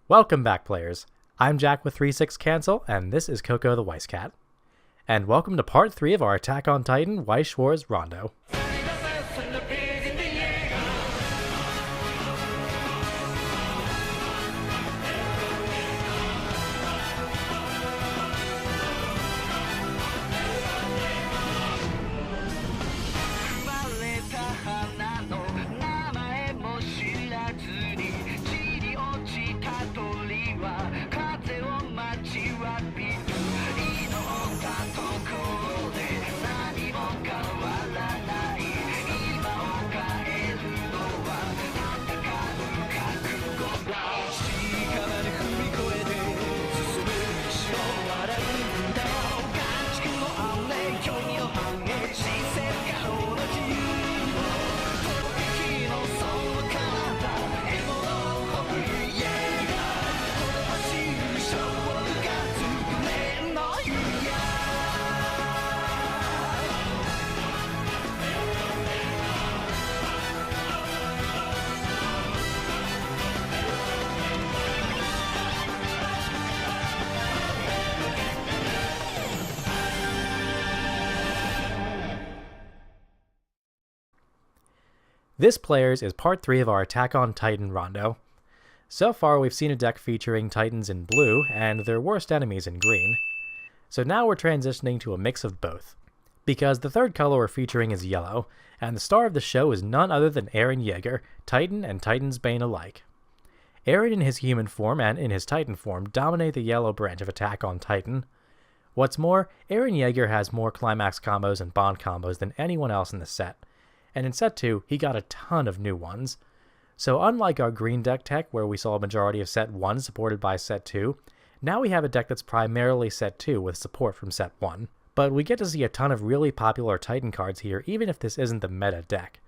Welcome back, players. I'm Jack with 36 Cancel, and this is Coco the Weiss Cat. And welcome to part 3 of our Attack on Titan Weiss Schwarz Rondo. This, players, is part 3 of our Attack on Titan Rondo. So far, we've seen a deck featuring Titans in blue and their worst enemies in green. So now we're transitioning to a mix of both, because the third color we're featuring is yellow, and the star of the show is none other than Eren Jeager, Titan and Titan's Bane alike. Eren in his human form and in his Titan form dominate the yellow branch of Attack on Titan. What's more, Eren Jeager has more climax combos and bond combos than anyone else in the set. And in set 2, he got a ton of new ones. So unlike our green deck tech, where we saw a majority of set 1 supported by set 2, now we have a deck that's primarily set 2 with support from set 1. But we get to see a ton of really popular Titan cards here, even if this isn't the meta deck.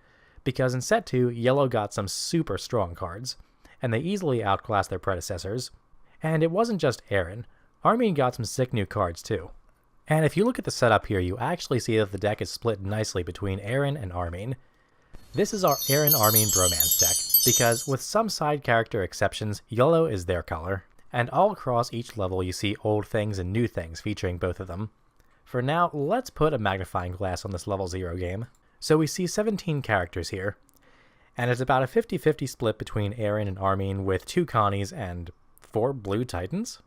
Because in set 2, yellow got some super strong cards, and they easily outclassed their predecessors. And it wasn't just Eren. Armin got some sick new cards too. And if you look at the setup here, you actually see that the deck is split nicely between Eren and Armin. This is our Eren-Armin bromance deck, because with some side character exceptions, yellow is their color. And all across each level you see old things and new things featuring both of them. For now, let's put a magnifying glass on this level 0 game. So we see 17 characters here, and it's about a 50-50 split between Eren and Armin with 2 Connies and 4 blue Titans?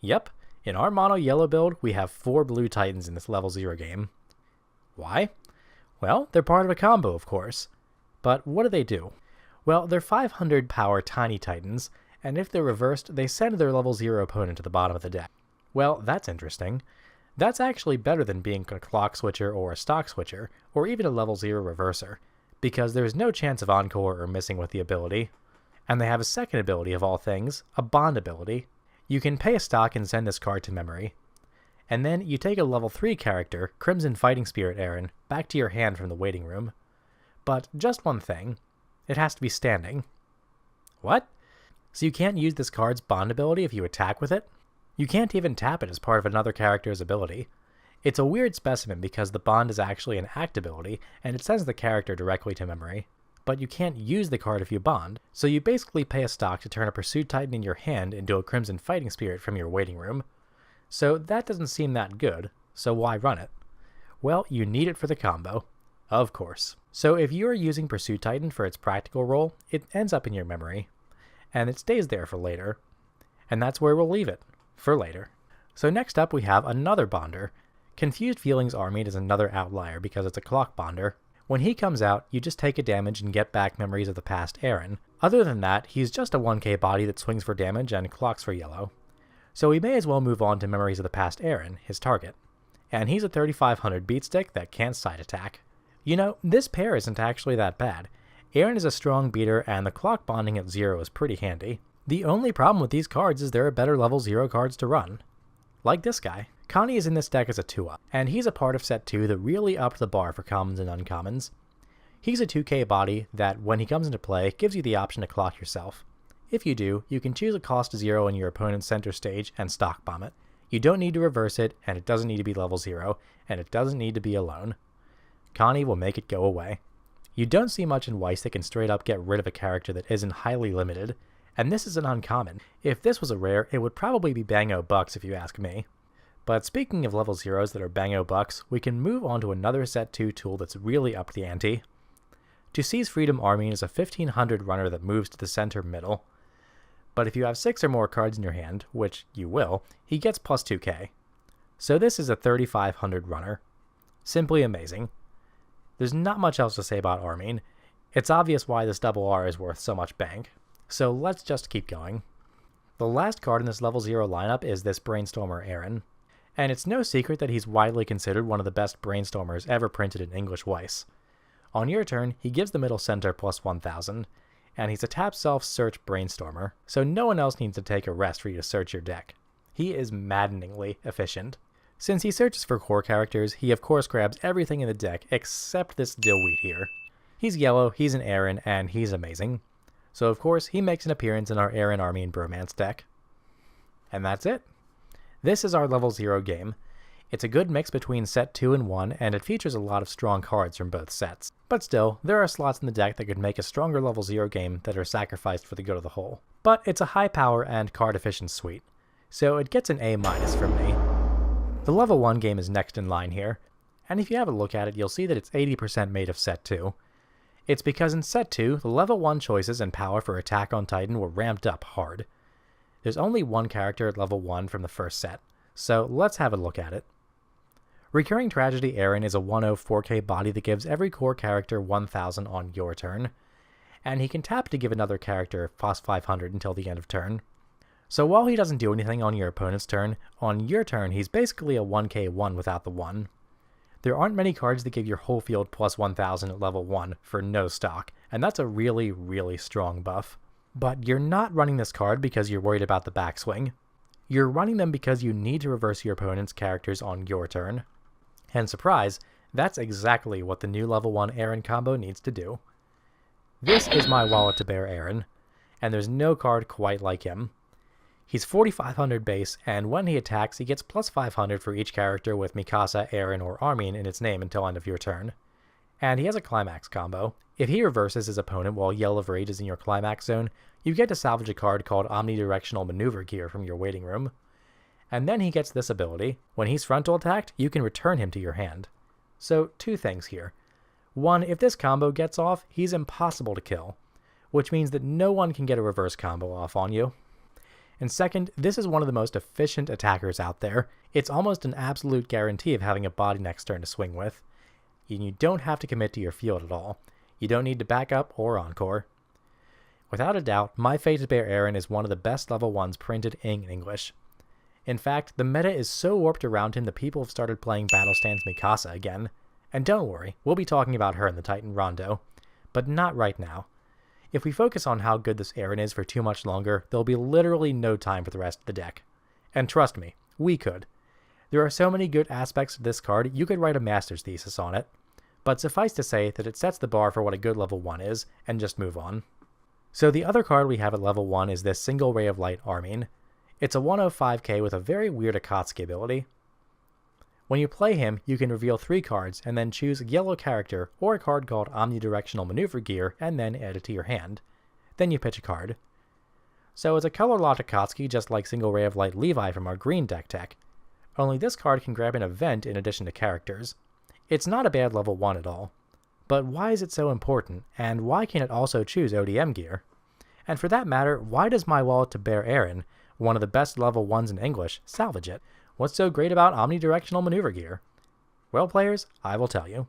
Yep. In our mono-yellow build, we have 4 blue Titans in this level 0 game. Why? Well, they're part of a combo, of course. But what do? Well, they're 500 power tiny Titans, and if they're reversed, they send their level 0 opponent to the bottom of the deck. Well, that's interesting. That's actually better than being a clock switcher or a stock switcher, or even a level 0 reverser, because there's no chance of encore or missing with the ability. And they have a second ability of all things, a bond ability. You can pay a stock and send this card to memory. And then you take a level 3 character, Crimson Fighting Spirit Eren, back to your hand from the waiting room. But just one thing, it has to be standing. What? So you can't use this card's bond ability if you attack with it? You can't even tap it as part of another character's ability. It's a weird specimen because the bond is actually an act ability, and it sends the character directly to memory. But you can't use the card if you bond, so you basically pay a stock to turn a Pursued Titan in your hand into a Crimson Fighting Spirit from your waiting room. So that doesn't seem that good, so why run it? Well, you need it for the combo. Of course. So if you are using Pursued Titan for its practical role, it ends up in your memory, and it stays there for later. And that's where we'll leave it, for later. So next up we have another bonder. Confused Feelings Armin is another outlier because it's a clock bonder. When he comes out, you just take a damage and get back memories of the past Eren. Other than that, he's just a 1k body that swings for damage and clocks for yellow. So we may as well move on to memories of the past Eren, his target. And he's a 3500 beatstick that can't side attack. You know, this pair isn't actually that bad. Eren is a strong beater and the clock bonding at 0 is pretty handy. The only problem with these cards is there are better level 0 cards to run. Like this guy. Connie is in this deck as a 2-up, and he's a part of set 2 that really upped the bar for commons and uncommons. He's a 2k body that, when he comes into play, gives you the option to clock yourself. If you do, you can choose a cost 0 in your opponent's center stage and stock bomb it. You don't need to reverse it, and it doesn't need to be level 0, and it doesn't need to be alone. Connie will make it go away. You don't see much in Weiss that can straight up get rid of a character that isn't highly limited, And this is an uncommon. If this was a rare, it would probably be Bango Bucks if you ask me. But speaking of level 0s that are Bango Bucks, we can move on to another set 2 tool that's really up the ante. To Seize Freedom Armin is a 1500 runner that moves to the center middle. But if you have 6 or more cards in your hand, which you will, he gets plus 2k. So this is a 3500 runner. Simply amazing. There's not much else to say about Armin. It's obvious why this double R is worth so much bank. So let's just keep going. The last card in this level 0 lineup is this Brainstormer Eren. And it's no secret that he's widely considered one of the best Brainstormers ever printed in English Weiss. On your turn, he gives the middle center plus 1000, and he's a tap self-search Brainstormer, so no one else needs to take a rest for you to search your deck. He is maddeningly efficient. Since he searches for core characters, he of course grabs everything in the deck except this Dillweed here. He's yellow, he's an Eren, and he's amazing. So of course, he makes an appearance in our Eren Armin Bromance deck. And that's it. This is our level 0 game. It's a good mix between set 2 and 1, and it features a lot of strong cards from both sets. But still, there are slots in the deck that could make a stronger level 0 game that are sacrificed for the good of the whole. But it's a high power and card efficient suite, so it gets an A- from me. The level 1 game is next in line here, and if you have a look at it, you'll see that it's 80% made of set 2. It's because in set 2, the level 1 choices and power for Attack on Titan were ramped up hard. There's only one character at level 1 from the first set, so let's have a look at it. Recurring Tragedy Eren is a 1/0 4k body that gives every core character 1000 on your turn, and he can tap to give another character plus 500 until the end of turn. So while he doesn't do anything on your opponent's turn, on your turn he's basically a 1k1 without the 1. There aren't many cards that give your whole field plus 1000 at level 1 for no stock, and that's a really, really strong buff. But you're not running this card because you're worried about the backswing. You're running them because you need to reverse your opponent's characters on your turn. And surprise, that's exactly what the new level 1 Eren combo needs to do. This is my wallet to bear Eren, and there's no card quite like him. He's 4500 base, and when he attacks, he gets plus 500 for each character with Mikasa, Eren, or Armin in its name until end of your turn. And he has a climax combo. If he reverses his opponent while Yell of Rage is in your climax zone, you get to salvage a card called Omnidirectional Maneuver Gear from your waiting room. And then he gets this ability. When he's frontal attacked, you can return him to your hand. So, two things here. One, if this combo gets off, he's impossible to kill, which means that no one can get a reverse combo off on you. And second, this is one of the most efficient attackers out there. It's almost an absolute guarantee of having a body next turn to swing with. And you don't have to commit to your field at all. You don't need to back up or encore. Without a doubt, my Fate to Bear Eren is one of the best level 1s printed in English. In fact, the meta is so warped around him that people have started playing Battlestands Mikasa again. And don't worry, we'll be talking about her in the Titan Rondo. But not right now. If we focus on how good this Eren is for too much longer, there'll be literally no time for the rest of the deck. And trust me, we could. There are so many good aspects of this card, you could write a master's thesis on it. But suffice to say that it sets the bar for what a good level 1 is, and just move on. So the other card we have at level 1 is this Single Ray of Light Armin. It's a 105k with a very weird Akatsuki ability. When you play him, you can reveal 3 cards and then choose a yellow character or a card called Omnidirectional Maneuver Gear and then add it to your hand. Then you pitch a card. So it's a color locked Akatsuki just like Single Ray of Light Levi from our green deck tech. Only this card can grab an event in addition to characters. It's not a bad level 1 at all. But why is it so important, and why can't it also choose ODM gear? And for that matter, why does my wallet to bear Eren, one of the best level 1s in English, salvage it? What's so great about omnidirectional maneuver gear? Well, players, I will tell you.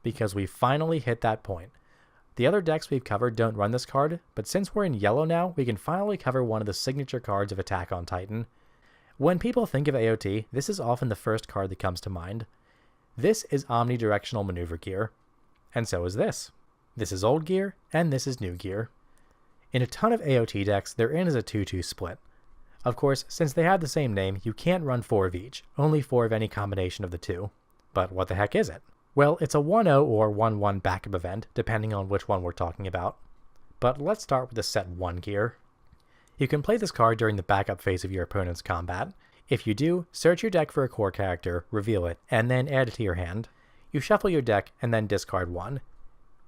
Because we finally hit that point. The other decks we've covered don't run this card, but since we're in yellow now, we can finally cover one of the signature cards of Attack on Titan. When people think of AOT, this is often the first card that comes to mind. This is omnidirectional maneuver gear. And so is this. This is old gear, and this is new gear. In a ton of AOT decks, therein is a 2-2 split. Of course, since they have the same name, you can't run 4 of each, only 4 of any combination of the two. But what the heck is it? Well, it's a 1-0 or 1-1 backup event, depending on which one we're talking about. But let's start with the set 1 gear. You can play this card during the backup phase of your opponent's combat. If you do, search your deck for a core character, reveal it, and then add it to your hand. You shuffle your deck and then discard 1.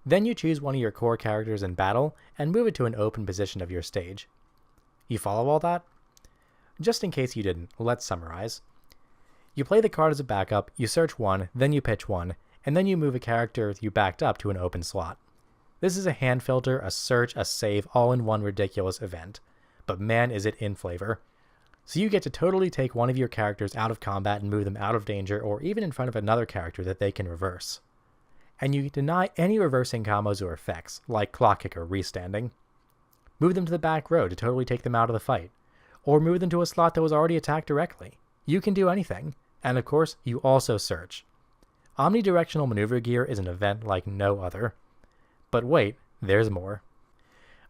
Then you choose one of your core characters in battle and move it to an open position of your stage. You follow all that? Just in case you didn't, let's summarize. You play the card as a backup, you search one, then you pitch one, and then you move a character you backed up to an open slot. This is a hand filter, a search, a save, all in one ridiculous event. But man, is it in flavor. So you get to totally take one of your characters out of combat and move them out of danger or even in front of another character that they can reverse. And you deny any reversing combos or effects, like clock kick or restanding. Move them to the back row to totally take them out of the fight. Or move them to a slot that was already attacked directly. You can do anything. And of course, you also search. Omnidirectional maneuver gear is an event like no other. But wait, there's more.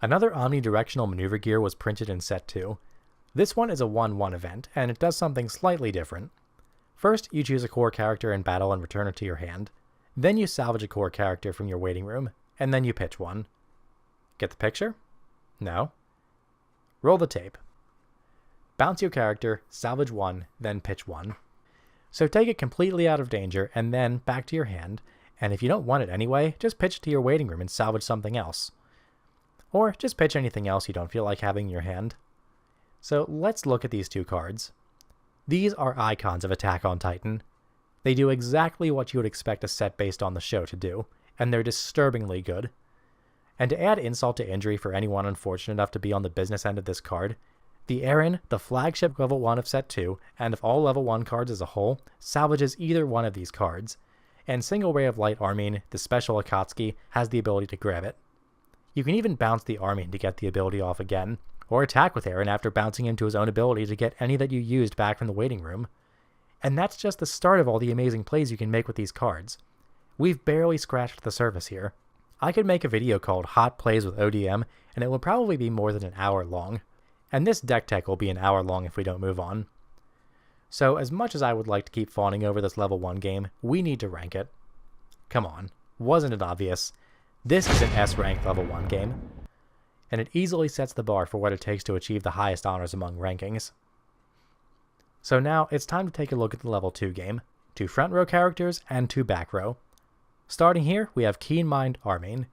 Another omnidirectional maneuver gear was printed in Set 2. This one is a 1-1 event, and it does something slightly different. First, you choose a core character in battle and return it to your hand. Then you salvage a core character from your waiting room, and then you pitch one. Get the picture? No? Roll the tape. Bounce your character, salvage one, then pitch one. So take it completely out of danger, and then back to your hand, and if you don't want it anyway, just pitch it to your waiting room and salvage something else. Or just pitch anything else you don't feel like having in your hand. So let's look at these two cards. These are icons of Attack on Titan. They do exactly what you would expect a set based on the show to do, and they're disturbingly good. And to add insult to injury for anyone unfortunate enough to be on the business end of this card, the Eren, the flagship level 1 of Set 2, and of all level 1 cards as a whole, salvages either one of these cards, and Single Ray of Light Armin, the special Akatsuki, has the ability to grab it. You can even bounce the Armin to get the ability off again, or attack with Eren after bouncing into his own ability to get any that you used back from the waiting room. And that's just the start of all the amazing plays you can make with these cards. We've barely scratched the surface here. I could make a video called Hot Plays with ODM, and it will probably be more than an hour long. And this deck tech will be an hour long if we don't move on. So as much as I would like to keep fawning over this level 1 game, we need to rank it. Come on, wasn't it obvious? This is an S-ranked level 1 game, and it easily sets the bar for what it takes to achieve the highest honors among rankings. So now it's time to take a look at the level 2 game, 2 front row characters and 2 back row. Starting here, we have Keen Mind Armin.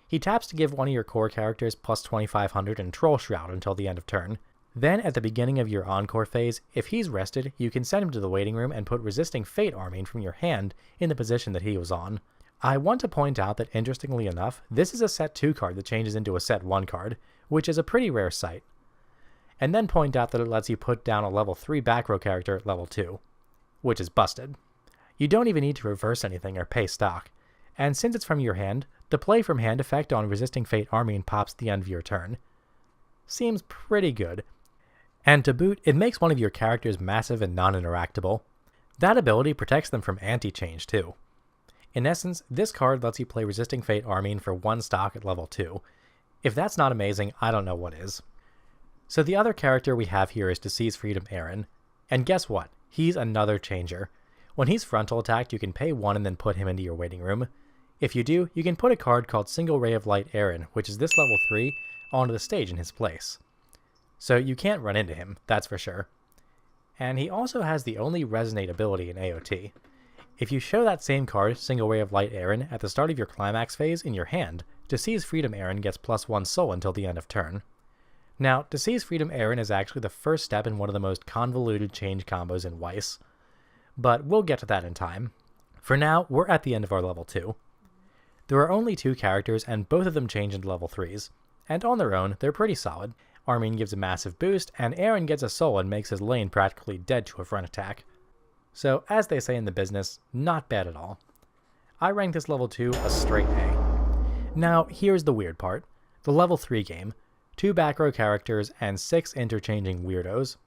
He taps to give one of your core characters plus 2500 and Troll Shroud until the end of turn. Then at the beginning of your encore phase, if he's rested, you can send him to the waiting room and put Resisting Fate Armin from your hand in the position that he was on. I want to point out that interestingly enough, this is a Set 2 card that changes into a Set 1 card, which is a pretty rare sight. And then point out that it lets you put down a level 3 back row character at level 2, which is busted. You don't even need to reverse anything or pay stock, and since it's from your hand, the play from hand effect on Resisting Fate Armin pops at the end of your turn. Seems pretty good. And to boot, it makes one of your characters massive and non-interactable. That ability protects them from anti-change too. In essence, this card lets you play Resisting Fate Armin for 1 stock at level 2. If that's not amazing, I don't know what is. So the other character we have here is To Seize Freedom Eren. And guess what? He's another changer. When he's frontal attacked, you can pay 1 and then put him into your waiting room. If you do, you can put a card called Single Ray of Light Eren, which is this level 3, onto the stage in his place. So you can't run into him, that's for sure. And he also has the only Resonate ability in AOT. If you show that same card, Single Ray of Light Eren, at the start of your climax phase in your hand, To Seize Freedom Eren gets +1 soul until the end of turn. Now, To Seize Freedom Eren is actually the first step in one of the most convoluted change combos in Weiss. But we'll get to that in time. For now, we're at the end of our level 2. There are only 2 characters, and both of them change into level 3s. And on their own, they're pretty solid. Armin gives a massive boost, and Eren gets a soul and makes his lane practically dead to a front attack. So, as they say in the business, not bad at all. I rank this level 2 a straight A. Now, here's the weird part. The level 3 game, 2 back row characters, and 6 interchanging weirdos.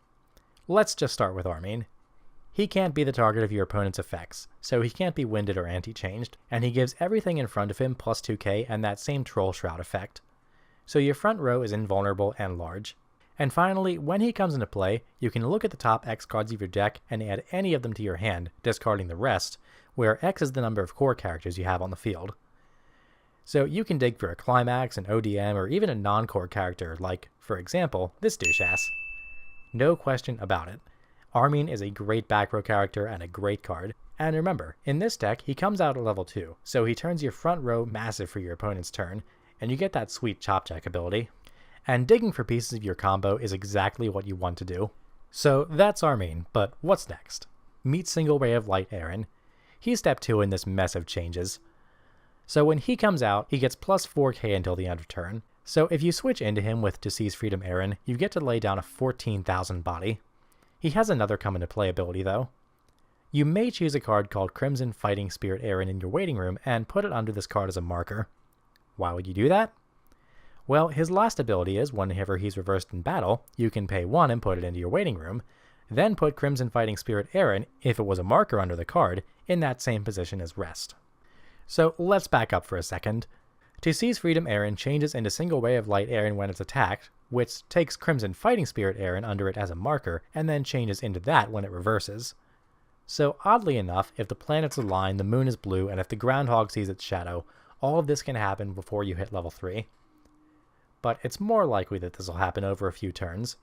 Let's just start with Armin. He can't be the target of your opponent's effects, so he can't be winded or anti-changed, and he gives everything in front of him plus 2k and that same Troll Shroud effect. So your front row is invulnerable and large. And finally, when he comes into play, you can look at the top X cards of your deck and add any of them to your hand, discarding the rest, where X is the number of core characters you have on the field. So you can dig for a climax, an ODM, or even a non-core character like, for example, this douche-ass. No question about it. Armin is a great back row character and a great card. And remember, in this deck, he comes out at level 2, so he turns your front row massive for your opponent's turn, and you get that sweet chop check ability. and digging for pieces of your combo is exactly what you want to do. So that's our main, but what's next? Meet Single Ray of Light Eren. He's step 2 in this mess of changes. So when he comes out, he gets plus 4k until the end of turn. So if you switch into him with To Seize Freedom Eren, you get to lay down a 14,000 body. He has another come into play ability though. You may choose a card called Crimson Fighting Spirit Eren in your waiting room and put it under this card as a marker. Why would you do that? Well, his last ability is, whenever he's reversed in battle, you can pay 1 and put it into your waiting room, then put Crimson Fighting Spirit Eren, if it was a marker under the card, in that same position as rest. So let's back up for a second. To Seize Freedom Eren changes into Single Ray of Light Eren when it's attacked, which takes Crimson Fighting Spirit Eren under it as a marker, and then changes into that when it reverses. So oddly enough, if the planets align, the moon is blue, and if the groundhog sees its shadow, all of this can happen before you hit level 3. But it's more likely that this will happen over a few turns.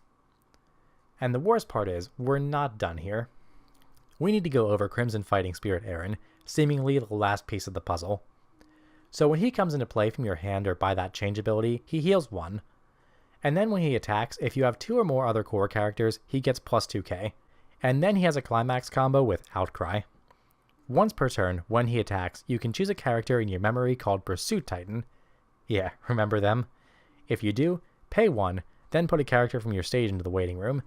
And the worst part is, we're not done here. We need to go over Crimson Fighting Spirit Eren, seemingly the last piece of the puzzle. So when he comes into play from your hand or by that change ability, he heals 1. And then when he attacks, if you have 2 or more other core characters, he gets plus 2k. And then he has a climax combo with Outcry. Once per turn, when he attacks, you can choose a character in your memory called Pursuit Titan. Yeah, remember them? If you do, pay 1, then put a character from your stage into the waiting room.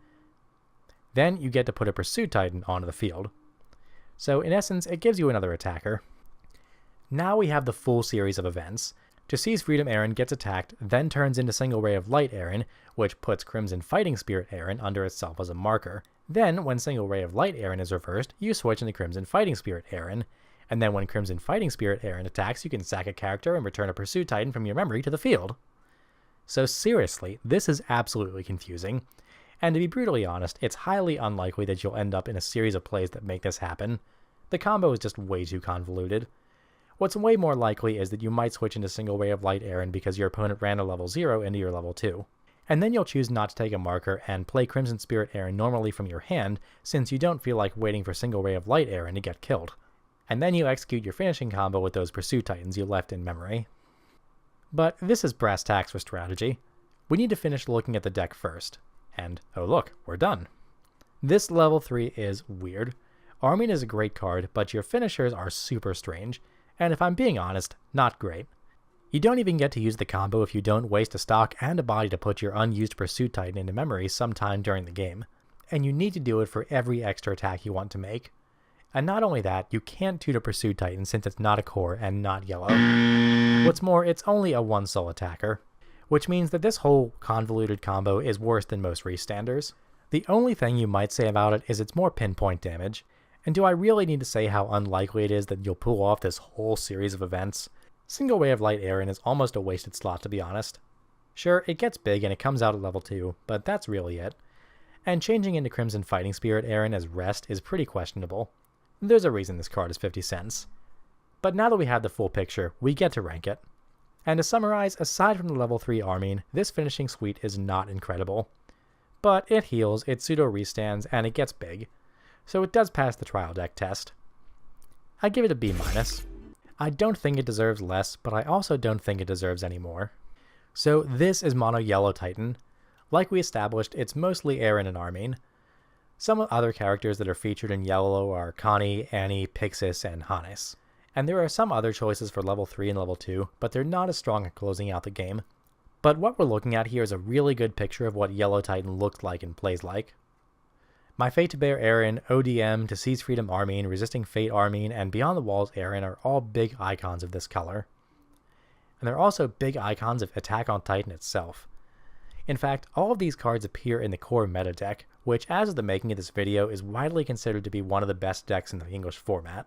Then you get to put a Pursuit Titan onto the field. So in essence, it gives you another attacker. Now we have the full series of events. To Seize Freedom Eren gets attacked, then turns into Single Ray of Light Eren, which puts Crimson Fighting Spirit Eren under itself as a marker. Then, when Single Ray of Light Eren is reversed, you switch into Crimson Fighting Spirit Eren. And then when Crimson Fighting Spirit Eren attacks, you can sack a character and return a Pursuit Titan from your memory to the field. So seriously, this is absolutely confusing. And to be brutally honest, it's highly unlikely that you'll end up in a series of plays that make this happen. The combo is just way too convoluted. What's way more likely is that you might switch into Single Ray of Light Eren because your opponent ran a level 0 into your level 2. And then you'll choose not to take a marker and play Crimson Spirit Eren normally from your hand, since you don't feel like waiting for Single Ray of Light Eren to get killed. And then you execute your finishing combo with those Pursuit Titans you left in memory. But this is brass tacks for strategy. We need to finish looking at the deck first. And, oh look, we're done. This level 3 is weird. Armin is a great card, but your finishers are super strange. And if I'm being honest, not great. You don't even get to use the combo if you don't waste a stock and a body to put your unused Pursuit Titan into memory sometime during the game. And you need to do it for every extra attack you want to make. And not only that, you can't toot a Pursuit Titan since it's not a core and not yellow. What's more, it's only a 1-soul attacker, which means that this whole convoluted combo is worse than most restanders. The only thing you might say about it is it's more pinpoint damage. And do I really need to say how unlikely it is that you'll pull off this whole series of events? Single Ray of Light Eren is almost a wasted slot, to be honest. Sure, it gets big and it comes out at level 2, but that's really it. And changing into Crimson Fighting Spirit Eren as rest is pretty questionable. There's a reason this card is 50 cents. But now that we have the full picture, we get to rank it. And to summarize, aside from the level 3 Armin, this finishing suite is not incredible. But it heals, it pseudo-restands, and it gets big. So it does pass the trial deck test. I give it a B-. I don't think it deserves less, but I also don't think it deserves any more. So this is MonoYellow Titan. Like we established, it's mostly Eren and Armin. Some other characters that are featured in yellow are Connie, Annie, Pixis, and Hannes. And there are some other choices for level 3 and level 2, but they're not as strong at closing out the game. But what we're looking at here is a really good picture of what Yellow Titan looks like and plays like. My Fate to Bear Eren, ODM, To Seize Freedom Armin, Resisting Fate Armin, and Beyond the Walls Eren are all big icons of this color. And they're also big icons of Attack on Titan itself. In fact, all of these cards appear in the core meta deck, which as of the making of this video is widely considered to be one of the best decks in the English format.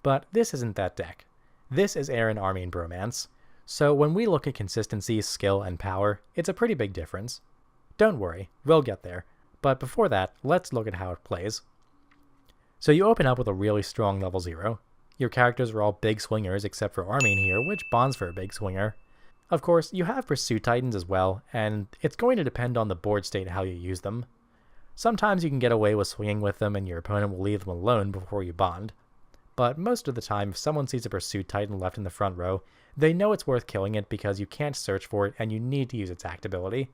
But this isn't that deck. This is Eren Armin Bromance. So when we look at consistency, skill, and power, it's a pretty big difference. Don't worry, we'll get there. But before that, let's look at how it plays. So you open up with a really strong level 0. Your characters are all big swingers except for Armin here, which bonds for a big swinger. Of course, you have Pursuit Titans as well, and it's going to depend on the board state how you use them. Sometimes you can get away with swinging with them and your opponent will leave them alone before you bond. but most of the time if someone sees a Pursuit Titan left in the front row, they know it's worth killing it because you can't search for it and you need to use its act ability.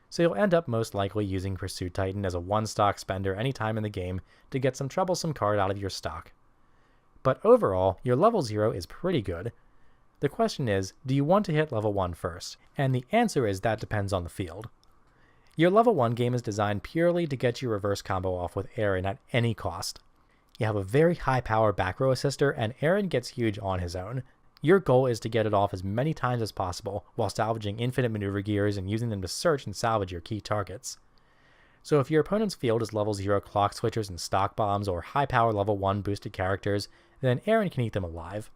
So you'll end up most likely using Pursuit Titan as a one-stock spender anytime in the game to get some troublesome card out of your stock. But overall, your level 0 is pretty good. The question is, do you want to hit level 1 first? And the answer is that depends on the field. Your level 1 game is designed purely to get your reverse combo off with Eren at any cost. You have a very high power back row assister and Eren gets huge on his own. Your goal is to get it off as many times as possible while salvaging infinite maneuver gears and using them to search and salvage your key targets. So if your opponent's field is level 0 clock switchers and stock bombs or high power level 1 boosted characters, then Eren can eat them alive.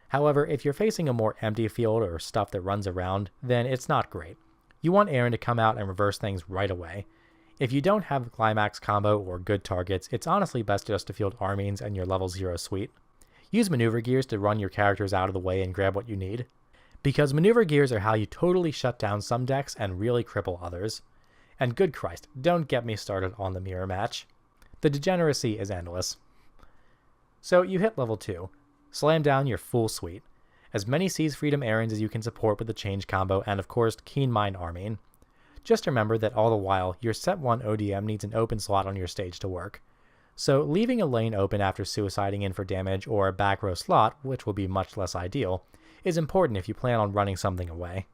However, if you're facing a more empty field or stuff that runs around, then it's not great. You want Eren to come out and reverse things right away. If you don't have climax combo or good targets, it's honestly best just to field Armines and your level 0 suite. Use maneuver gears to run your characters out of the way and grab what you need. Because maneuver gears are how you totally shut down some decks and really cripple others. And good Christ, don't get me started on the mirror match. The degeneracy is endless. So you hit level 2. Slam down your full suite. As many Seize Freedom Erens as you can support with the change combo and of course Keen Mind Armine. Just remember that all the while, your set 1 ODM needs an open slot on your stage to work. So leaving a lane open after suiciding in for damage or a back row slot, which will be much less ideal, is important if you plan on running something away.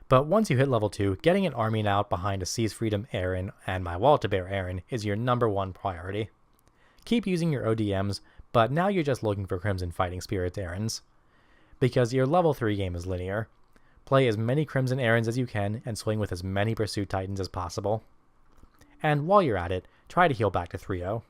But once you hit level 2, getting an Armine out behind a Seize Freedom Eren and my Wall to Bear Eren is your number 1 priority. Keep using your ODMs, but now you're just looking for Crimson Fighting Spirits Erens. Because your level 3 game is linear. Play as many Crimson Erens as you can and swing with as many Pursuit Titans as possible. And while you're at it, try to heal back to 3-0.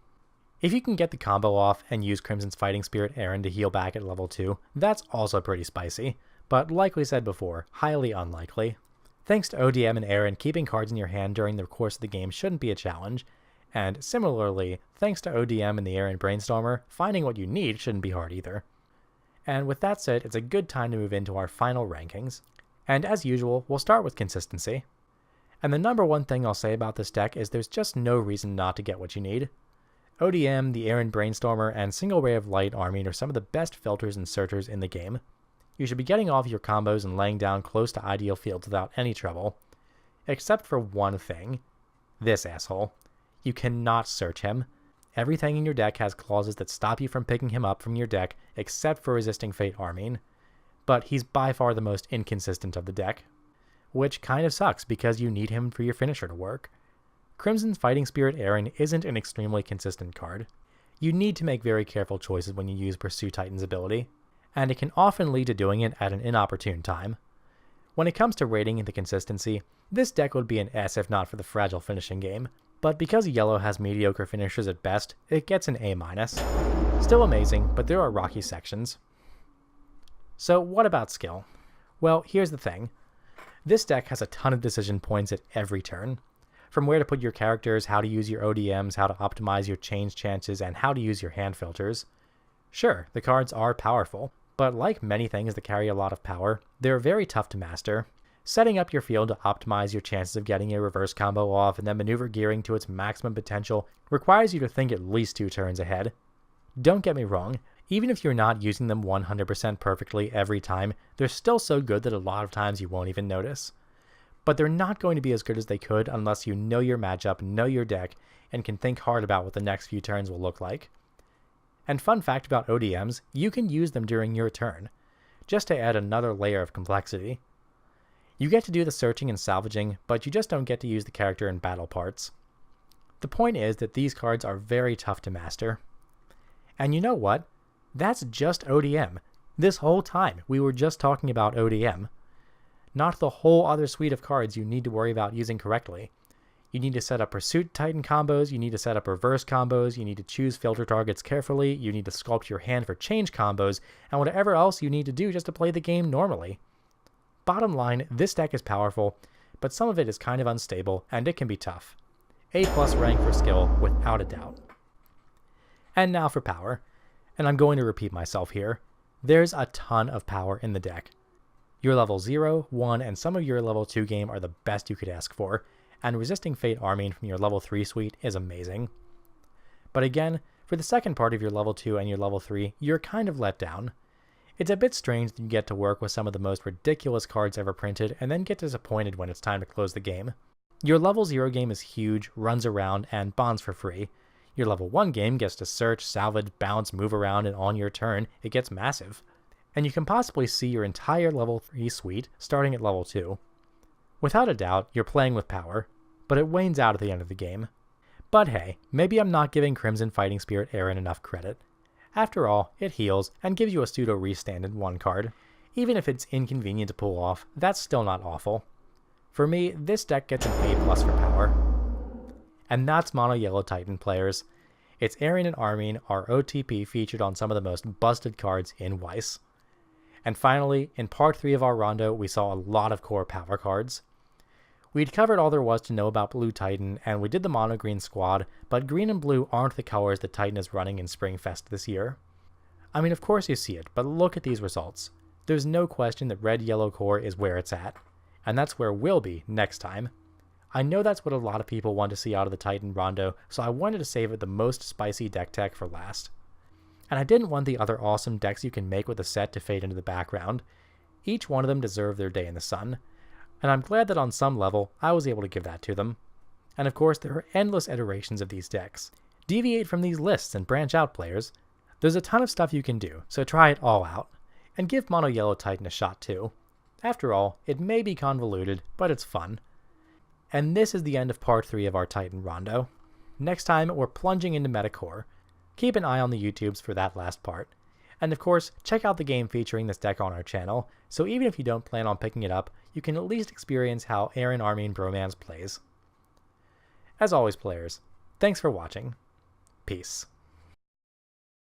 If you can get the combo off and use Crimson's Fighting Spirit Eren to heal back at level 2, that's also pretty spicy, but like we said before, highly unlikely. Thanks to ODM and Eren, keeping cards in your hand during the course of the game shouldn't be a challenge, and similarly, thanks to ODM and the Eren Brainstormer, finding what you need shouldn't be hard either. And with that said, it's a good time to move into our final rankings. And as usual, we'll start with consistency. And the number 1 thing I'll say about this deck is there's just no reason not to get what you need. ODM, the Eren Brainstormer, and Single Ray of Light Armine are some of the best filters and searchers in the game. You should be getting off your combos and laying down close to ideal fields without any trouble. Except for one thing. This asshole. You cannot search him. Everything in your deck has clauses that stop you from picking him up from your deck, except for Resisting Fate Armine. But he's by far the most inconsistent of the deck. Which kind of sucks because you need him for your finisher to work. Crimson's Fighting Spirit Eren isn't an extremely consistent card. You need to make very careful choices when you use Pursue Titan's ability, and it can often lead to doing it at an inopportune time. When it comes to rating the consistency, this deck would be an S if not for the fragile finishing game, but because yellow has mediocre finishers at best, it gets an A-. Still amazing, but there are rocky sections. So what about skill? Well, here's the thing. This deck has a ton of decision points at every turn. From where to put your characters, how to use your ODMs, how to optimize your change chances, and how to use your hand filters. Sure, the cards are powerful, but like many things that carry a lot of power, they're very tough to master. Setting up your field to optimize your chances of getting a reverse combo off and then maneuver gearing to its maximum potential requires you to think at least 2 turns ahead. Don't get me wrong, even if you're not using them 100% perfectly every time, they're still so good that a lot of times you won't even notice. But they're not going to be as good as they could unless you know your matchup, know your deck, and can think hard about what the next few turns will look like. And fun fact about ODMs, you can use them during your turn, just to add another layer of complexity. You get to do the searching and salvaging, but you just don't get to use the character in battle parts. The point is that these cards are very tough to master. And you know what? That's just ODM. This whole time, we were just talking about ODM. Not the whole other suite of cards you need to worry about using correctly. You need to set up Pursuit Titan combos, you need to set up reverse combos, you need to choose filter targets carefully, you need to sculpt your hand for change combos, and whatever else you need to do just to play the game normally. Bottom line, this deck is powerful, but some of it is kind of unstable, and it can be tough. A+ rank for skill, without a doubt. And now for power. And I'm going to repeat myself here. There's a ton of power in the deck. Your level 0, 1, and some of your level 2 game are the best you could ask for, and Resisting Fate Armine from your level 3 suite is amazing. But again, For the second part of your level 2 and your level 3, you're kind of let down. It's a bit strange that you get to work with some of the most ridiculous cards ever printed and then get disappointed when it's time to close the game. Your level 0 game is huge, runs around, and bonds for free. Your level 1 game gets to search, salvage, bounce, move around, and on your turn, it gets massive. And you can possibly see your entire level 3 suite starting at level 2. Without a doubt, you're playing with power, but it wanes out at the end of the game. But hey, maybe I'm not giving Crimson Fighting Spirit Eren enough credit. After all, it heals and gives you a pseudo restand in 1 card. Even if it's inconvenient to pull off, that's still not awful. For me, this deck gets an A+ for power. And that's MonoYellow Titan, players. It's Eren and Armin, our OTP featured on some of the most busted cards in Weiss. And finally, in part 3 of our Rondo, we saw a lot of core power cards. We'd covered all there was to know about Blue Titan, and we did the mono green squad, but green and blue aren't the colors that Titan is running in Springfest this year. I mean, of course you see it, but look at these results. There's no question that red-yellow core is where it's at, and that's where we'll be next time. I know that's what a lot of people want to see out of the Titan Rondo, so I wanted to save it the most spicy deck tech for last. And I didn't want the other awesome decks you can make with the set to fade into the background. Each one of them deserved their day in the sun. And I'm glad that on some level, I was able to give that to them. And of course, there are endless iterations of these decks. Deviate from these lists and branch out, players. There's a ton of stuff you can do, so try it all out. And give MonoYellow Titan a shot too. After all, it may be convoluted, but it's fun. And this is the end of part 3 of our Titan Rondo. Next time, we're plunging into Metacore. Keep an eye on the YouTubes for that last part. And of course, check out the game featuring this deck on our channel, so even if you don't plan on picking it up, you can at least experience how Eren Armin Bromance plays. As always, players, thanks for watching. Peace.